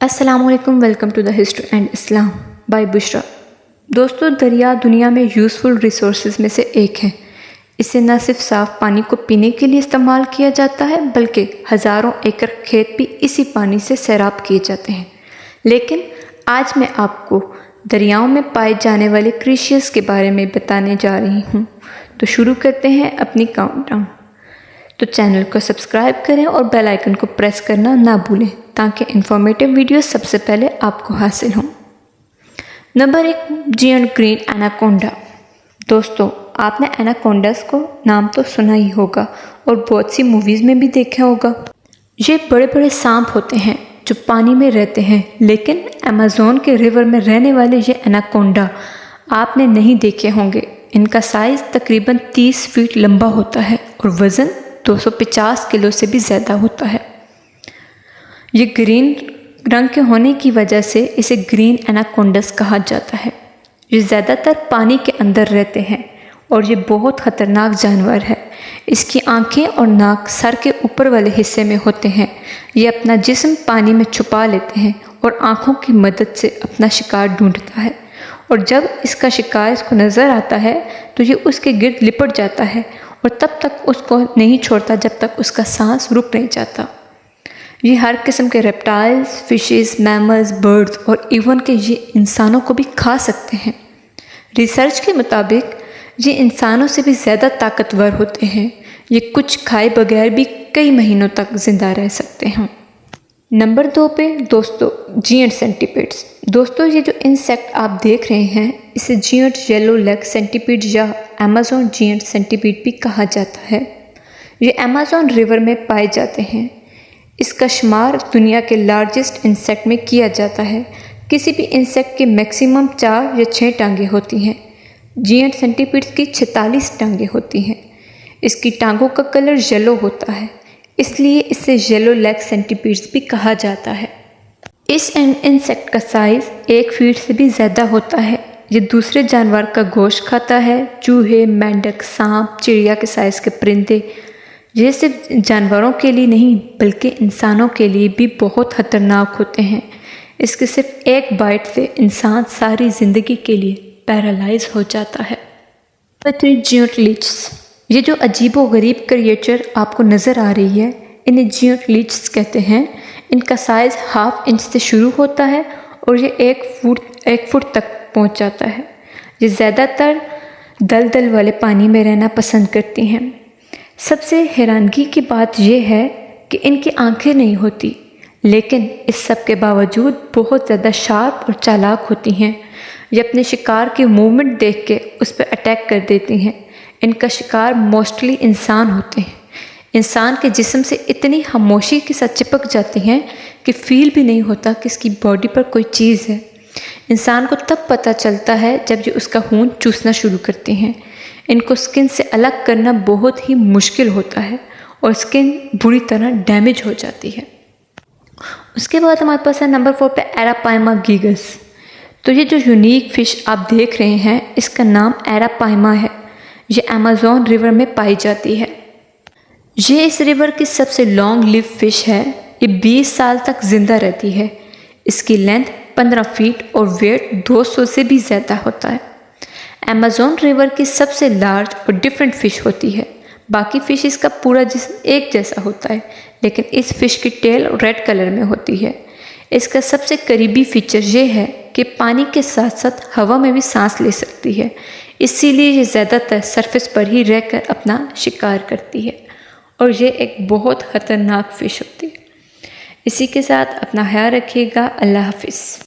السلام علیکم، welcome to the history and Islam by Bushra. دوستو، دریا دنیا میں یوزفل ریسورسز میں سے ایک ہے۔ اسے نہ صرف صاف پانی کو پینے کے لیے استعمال کیا جاتا ہے بلکہ ہزاروں ایکڑ کھیت بھی اسی پانی سے سیراب کیے جاتے ہیں۔ لیکن آج میں آپ کو دریاؤں میں پائے جانے والے کریشیس کے بارے میں بتانے جا رہی ہوں۔ تو شروع کرتے ہیں اپنی کاؤنٹ ڈاؤن۔ تو چینل کو سبسکرائب کریں اور بیل آئیکن کو پریس کرنا نہ بھولیں تاکہ انفارمیٹیو ویڈیوز سب سے پہلے آپ کو حاصل ہوں۔ Number 1، giant green anaconda. دوستو، آپ نے ایناکونڈاز کو نام تو سنا ہی ہوگا اور بہت سی موویز میں بھی دیکھا ہوگا۔ یہ بڑے بڑے سانپ ہوتے ہیں جو پانی میں رہتے ہیں، لیکن ایمیزون کے ریور میں رہنے والے یہ ایناکونڈا آپ نے نہیں دیکھے ہوں گے۔ ان کا سائز تقریباً 30 فیٹ لمبا ہوتا ہے اور وزن 250 کلو سے بھی زیادہ ہوتا ہے۔ یہ گرین رنگ کے ہونے کی وجہ سے اسے گرین ایناکونڈاز کہا جاتا ہے۔ یہ زیادہ تر پانی کے اندر رہتے ہیں اور یہ بہت خطرناک جانور ہے۔ اس کی آنکھیں اور ناک سر کے اوپر والے حصے میں ہوتے ہیں۔ یہ اپنا جسم پانی میں چھپا لیتے ہیں اور آنکھوں کی مدد سے اپنا شکار ڈھونڈتا ہے، اور جب اس کا شکار اس کو نظر آتا ہے تو یہ اس کے گرد لپٹ جاتا ہے اور تب تک اس کو نہیں چھوڑتا جب تک اس کا سانس رک نہیں جاتا۔ یہ ہر قسم کے ریپٹائلز، فشز، میملز، برڈز اور ایون کہ یہ انسانوں کو بھی کھا سکتے ہیں۔ ریسرچ کے مطابق یہ انسانوں سے بھی زیادہ طاقتور ہوتے ہیں۔ یہ کچھ کھائے بغیر بھی کئی مہینوں تک زندہ رہ سکتے ہیں۔ نمبر 2 پہ دوستو، جینٹ سینٹیپیڈز۔ دوستو، یہ جو انسیکٹ آپ دیکھ رہے ہیں اسے جینٹ یلو لیگ سینٹیپیڈ یا ایمیزون جینٹ سینٹیپیڈ بھی کہا جاتا ہے۔ یہ ایمیزون ریور میں پائے جاتے ہیں۔ اس کا شمار دنیا کے لارجسٹ انسیکٹ میں کیا جاتا ہے۔ کسی بھی انسیکٹ کے میکسیمم 4 یا 6 ٹانگیں ہوتی ہیں۔ جینٹ سینٹیپیڈز کی 46 ٹانگیں ہوتی ہیں۔ اس کی ٹانگوں کا کلر یلو ہوتا ہے، اس لیے اسے یلو لیگ سینٹیپیڈز بھی کہا جاتا ہے۔ اس انسیکٹ کا سائز 1 فیٹ سے بھی زیادہ ہوتا ہے۔ یہ دوسرے جانور کا گوشت کھاتا ہے، چوہے، مینڈک، سانپ، چڑیا کے سائز کے پرندے۔ یہ صرف جانوروں کے لیے نہیں بلکہ انسانوں کے لیے بھی بہت خطرناک ہوتے ہیں۔ اس کے صرف ایک بائٹ سے انسان ساری زندگی کے لیے پیرالائز ہو جاتا ہے۔ Giant leeches. یہ جو عجیب و غریب کریچر آپ کو نظر آ رہی ہے انہیں جینٹ لیچز کہتے ہیں۔ ان کا سائز 1/2 انچ سے شروع ہوتا ہے اور یہ 1 فٹ تک پہنچ جاتا ہے۔ یہ زیادہ تر دلدل والے پانی میں رہنا پسند کرتی ہیں۔ سب سے حیرانگی کی بات یہ ہے کہ ان کی آنکھیں نہیں ہوتی، لیکن اس سب کے باوجود بہت زیادہ شارپ اور چالاک ہوتی ہیں۔ یہ اپنے شکار کی موومنٹ دیکھ کے اس پہ اٹیک کر دیتی ہیں۔ ان کا شکار موسٹلی انسان ہوتے ہیں۔ انسان کے جسم سے اتنی خاموشی کے ساتھ چپک جاتی ہیں کہ فیل بھی نہیں ہوتا کہ اس کی باڈی پر کوئی چیز ہے۔ انسان کو تب پتہ چلتا ہے جب یہ اس کا خون چوسنا شروع کرتی ہیں۔ ان کو اسکن سے الگ کرنا بہت ہی مشکل ہوتا ہے اور اسکن بری طرح ڈیمیج ہو جاتی ہے۔ اس کے بعد ہمارے پاس ہے نمبر 4 پہ ایراپائما گیگس۔ تو یہ جو یونیک فش آپ دیکھ رہے ہیں اس کا نام ایراپائما ہے۔ یہ ایمیزون ریور میں پائی جاتی ہے۔ یہ اس ریور کی سب سے لانگ لیو فش ہے۔ یہ 20 سال تک زندہ رہتی ہے۔ اس کی لینتھ 15 فیٹ اور ویٹ 200 سے بھی زیادہ ہوتا ہے۔ ایمیزون ریور کی سب سے لارج اور ڈفرینٹ فش ہوتی ہے۔ باقی فشز کا پورا جسم ایک جیسا ہوتا ہے، لیکن اس فش کی ٹیل ریڈ کلر میں ہوتی ہے۔ اس کا سب سے قریبی فیچر یہ ہے کہ پانی کے ساتھ ساتھ ہوا میں بھی سانس لے سکتی ہے، اسی لیے یہ زیادہ تر سرفیس پر ہی رہ کر اپنا شکار کرتی ہے، اور یہ ایک بہت خطرناک فش ہوتی ہے۔ اسی کے ساتھ اپنا خیال رکھیے گا۔ اللہ حافظ۔